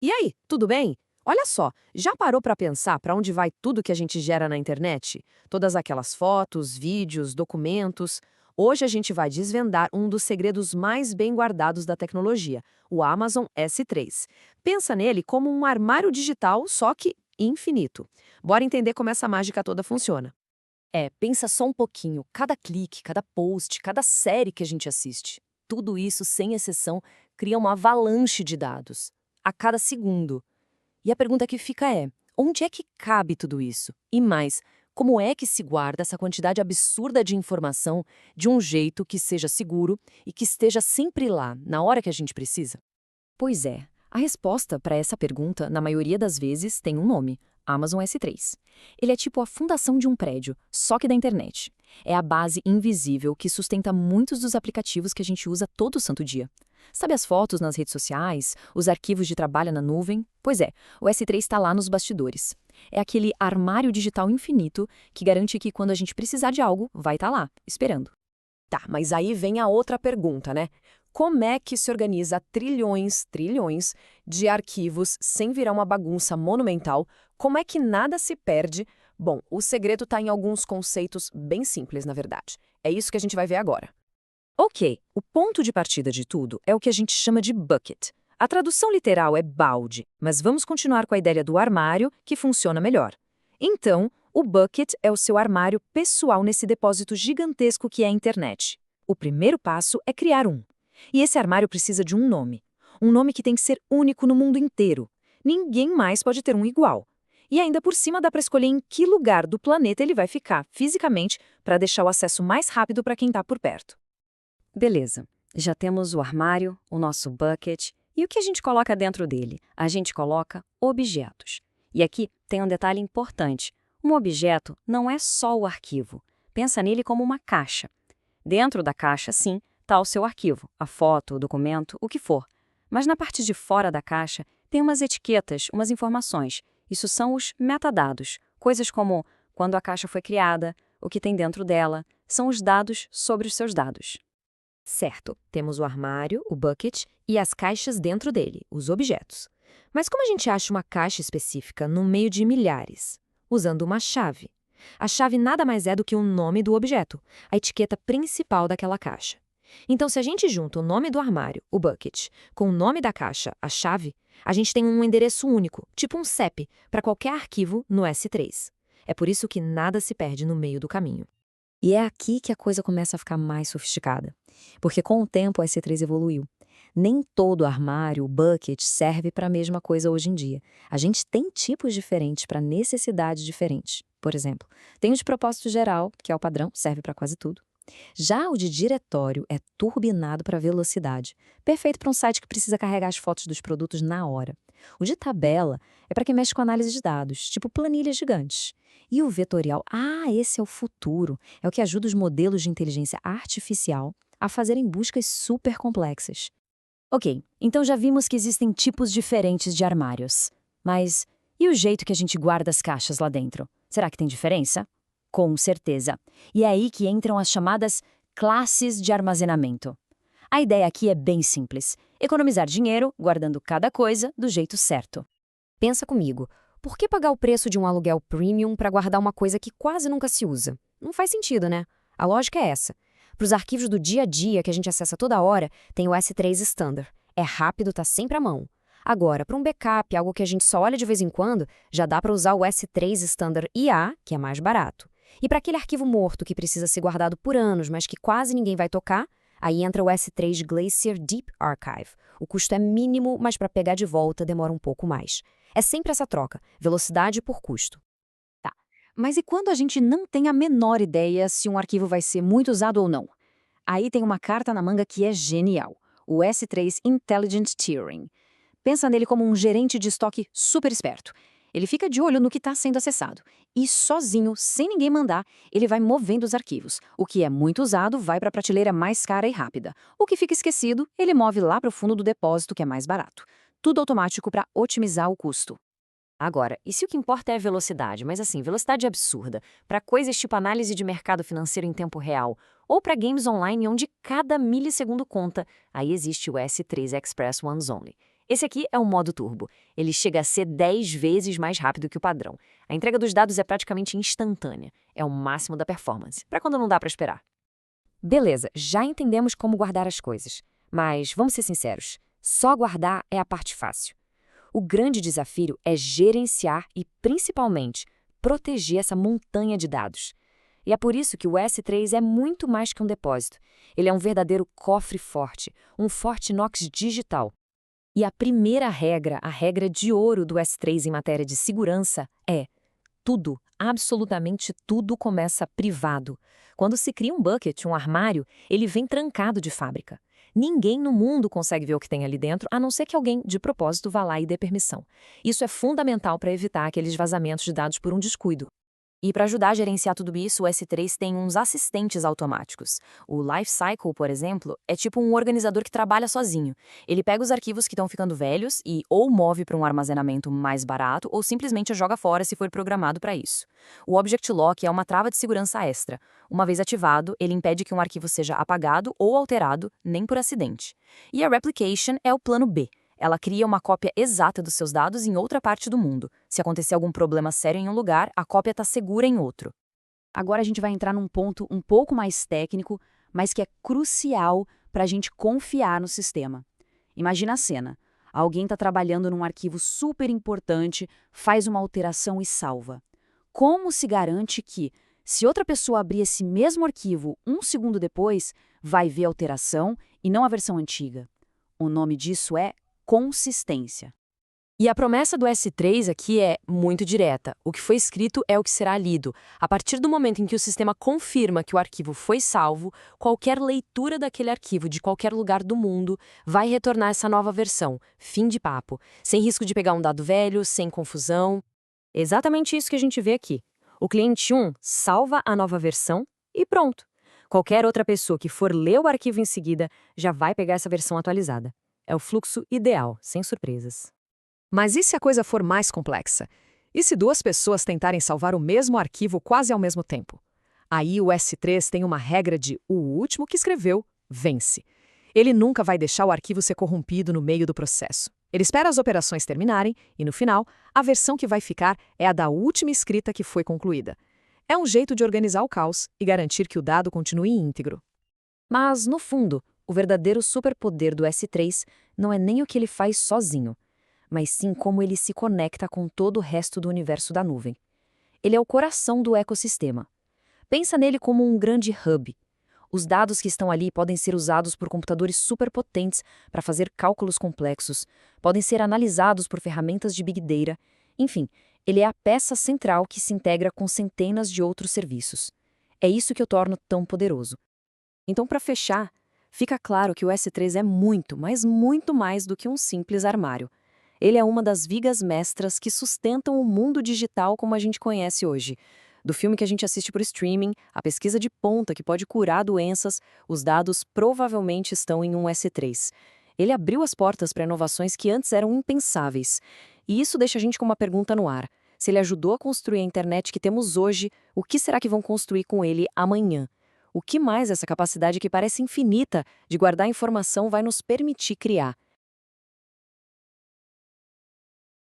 E aí, tudo bem? Olha só, já parou para pensar para onde vai tudo que a gente gera na internet? Todas aquelas fotos, vídeos, documentos. Hoje a gente vai desvendar um dos segredos mais bem guardados da tecnologia, o Amazon S3. Pensa nele como um armário digital, só que infinito. Bora entender como essa mágica toda funciona. Pensa só um pouquinho. Cada clique, cada post, cada série que a gente assiste. Tudo isso, sem exceção, cria uma avalanche de dados. A cada segundo. E a pergunta que fica é: onde é que cabe tudo isso? E mais, como é que se guarda essa quantidade absurda de informação de um jeito que seja seguro e que esteja sempre lá, na hora que a gente precisa? Pois é, a resposta para essa pergunta, na maioria das vezes, tem um nome: Amazon S3. Ele é tipo a fundação de um prédio, só que da internet. É a base invisível que sustenta muitos dos aplicativos que a gente usa todo santo dia. Sabe as fotos nas redes sociais, os arquivos de trabalho na nuvem? Pois é, o S3 está lá nos bastidores. É aquele armário digital infinito que garante que quando a gente precisar de algo, vai estar lá, esperando. Tá, mas aí vem a outra pergunta, né? Como é que se organiza trilhões de arquivos sem virar uma bagunça monumental? Como é que nada se perde? Bom, o segredo está em alguns conceitos bem simples, na verdade. É isso que a gente vai ver agora. Ok, o ponto de partida de tudo é o que a gente chama de bucket. A tradução literal é balde, mas vamos continuar com a ideia do armário, que funciona melhor. Então, o bucket é o seu armário pessoal nesse depósito gigantesco que é a internet. O primeiro passo é criar um. E esse armário precisa de um nome. Um nome que tem que ser único no mundo inteiro. Ninguém mais pode ter um igual. E ainda por cima dá para escolher em que lugar do planeta ele vai ficar, fisicamente, para deixar o acesso mais rápido para quem está por perto. Beleza, já temos o armário, o nosso bucket, e o que a gente coloca dentro dele? A gente coloca objetos. E aqui tem um detalhe importante. Um objeto não é só o arquivo. Pensa nele como uma caixa. Dentro da caixa, sim, está o seu arquivo, a foto, o documento, o que for. Mas na parte de fora da caixa tem umas etiquetas, umas informações. Isso são os metadados, coisas como quando a caixa foi criada, o que tem dentro dela, são os dados sobre os seus dados. Certo, temos o armário, o bucket e as caixas dentro dele, os objetos. Mas como a gente acha uma caixa específica no meio de milhares? Usando uma chave. A chave nada mais é do que o nome do objeto, a etiqueta principal daquela caixa. Então, se a gente junta o nome do armário, o bucket, com o nome da caixa, a chave, a gente tem um endereço único, tipo um CEP, para qualquer arquivo no S3. É por isso que nada se perde no meio do caminho. E é aqui que a coisa começa a ficar mais sofisticada. Porque com o tempo o S3 evoluiu. Nem todo armário, bucket, serve para a mesma coisa hoje em dia. A gente tem tipos diferentes para necessidades diferentes. Por exemplo, tem o de propósito geral, que é o padrão, serve para quase tudo. Já o de diretório é turbinado para velocidade, perfeito para um site que precisa carregar as fotos dos produtos na hora. O de tabela é para quem mexe com análise de dados, tipo planilhas gigantes. E o vetorial, esse é o futuro, é o que ajuda os modelos de inteligência artificial a fazerem buscas super complexas. Ok, então já vimos que existem tipos diferentes de armários. Mas e o jeito que a gente guarda as caixas lá dentro? Será que tem diferença? Com certeza. E é aí que entram as chamadas classes de armazenamento. A ideia aqui é bem simples: economizar dinheiro guardando cada coisa do jeito certo. Pensa comigo, por que pagar o preço de um aluguel premium para guardar uma coisa que quase nunca se usa? Não faz sentido, né? A lógica é essa. Para os arquivos do dia a dia que a gente acessa toda hora, tem o S3 Standard. É rápido, tá sempre à mão. Agora, para um backup, algo que a gente só olha de vez em quando, já dá para usar o S3 Standard IA, que é mais barato. E para aquele arquivo morto que precisa ser guardado por anos, mas que quase ninguém vai tocar, aí entra o S3 Glacier Deep Archive. O custo é mínimo, mas para pegar de volta demora um pouco mais. É sempre essa troca, velocidade por custo. Tá, mas e quando a gente não tem a menor ideia se um arquivo vai ser muito usado ou não? Aí tem uma carta na manga que é genial: o S3 Intelligent Tiering. Pensa nele como um gerente de estoque super esperto. Ele fica de olho no que está sendo acessado. E sozinho, sem ninguém mandar, ele vai movendo os arquivos. O que é muito usado vai para a prateleira mais cara e rápida. O que fica esquecido, ele move lá para o fundo do depósito, que é mais barato. Tudo automático para otimizar o custo. Agora, e se o que importa é a velocidade, mas assim, velocidade absurda, para coisas tipo análise de mercado financeiro em tempo real, ou para games online onde cada milissegundo conta, aí existe o S3 Express Ones Only. Esse aqui é o modo turbo. Ele chega a ser 10 vezes mais rápido que o padrão. A entrega dos dados é praticamente instantânea. É o máximo da performance, para quando não dá para esperar. Beleza, já entendemos como guardar as coisas. Mas vamos ser sinceros, só guardar é a parte fácil. O grande desafio é gerenciar e, principalmente, proteger essa montanha de dados. E é por isso que o S3 é muito mais que um depósito. Ele é um verdadeiro cofre forte, um Fort Knox digital. E a primeira regra, a regra de ouro do S3 em matéria de segurança é: tudo, absolutamente tudo começa privado. Quando se cria um bucket, um armário, ele vem trancado de fábrica. Ninguém no mundo consegue ver o que tem ali dentro, a não ser que alguém, de propósito, vá lá e dê permissão. Isso é fundamental para evitar aqueles vazamentos de dados por um descuido. E para ajudar a gerenciar tudo isso, o S3 tem uns assistentes automáticos. O Lifecycle, por exemplo, é tipo um organizador que trabalha sozinho. Ele pega os arquivos que estão ficando velhos e ou move para um armazenamento mais barato ou simplesmente joga fora se for programado para isso. O Object Lock é uma trava de segurança extra. Uma vez ativado, ele impede que um arquivo seja apagado ou alterado, nem por acidente. E a Replication é o plano B. Ela cria uma cópia exata dos seus dados em outra parte do mundo. Se acontecer algum problema sério em um lugar, a cópia está segura em outro. Agora a gente vai entrar num ponto um pouco mais técnico, mas que é crucial para a gente confiar no sistema. Imagina a cena. Alguém está trabalhando num arquivo super importante, faz uma alteração e salva. Como se garante que, se outra pessoa abrir esse mesmo arquivo um segundo depois, vai ver a alteração e não a versão antiga? O nome disso é consistência. E a promessa do S3 aqui é muito direta. O que foi escrito é o que será lido. A partir do momento em que o sistema confirma que o arquivo foi salvo, qualquer leitura daquele arquivo de qualquer lugar do mundo vai retornar essa nova versão. Fim de papo. Sem risco de pegar um dado velho, sem confusão. Exatamente isso que a gente vê aqui. O cliente 1 salva a nova versão e pronto. Qualquer outra pessoa que for ler o arquivo em seguida já vai pegar essa versão atualizada. É o fluxo ideal, sem surpresas. Mas e se a coisa for mais complexa? E se duas pessoas tentarem salvar o mesmo arquivo quase ao mesmo tempo? Aí o S3 tem uma regra de o último que escreveu vence. Ele nunca vai deixar o arquivo ser corrompido no meio do processo. Ele espera as operações terminarem e, no final, a versão que vai ficar é a da última escrita que foi concluída. É um jeito de organizar o caos e garantir que o dado continue íntegro. Mas, no fundo, o verdadeiro superpoder do S3 não é nem o que ele faz sozinho, mas sim como ele se conecta com todo o resto do universo da nuvem. Ele é o coração do ecossistema. Pensa nele como um grande hub. Os dados que estão ali podem ser usados por computadores superpotentes para fazer cálculos complexos, podem ser analisados por ferramentas de Big Data. Enfim, ele é a peça central que se integra com centenas de outros serviços. É isso que o torna tão poderoso. Então, para fechar, fica claro que o S3 é muito, mas muito mais do que um simples armário. Ele é uma das vigas mestras que sustentam o mundo digital como a gente conhece hoje. Do filme que a gente assiste por streaming, a pesquisa de ponta que pode curar doenças, os dados provavelmente estão em um S3. Ele abriu as portas para inovações que antes eram impensáveis. E isso deixa a gente com uma pergunta no ar. Se ele ajudou a construir a internet que temos hoje, o que será que vão construir com ele amanhã? O que mais essa capacidade que parece infinita de guardar informação vai nos permitir criar?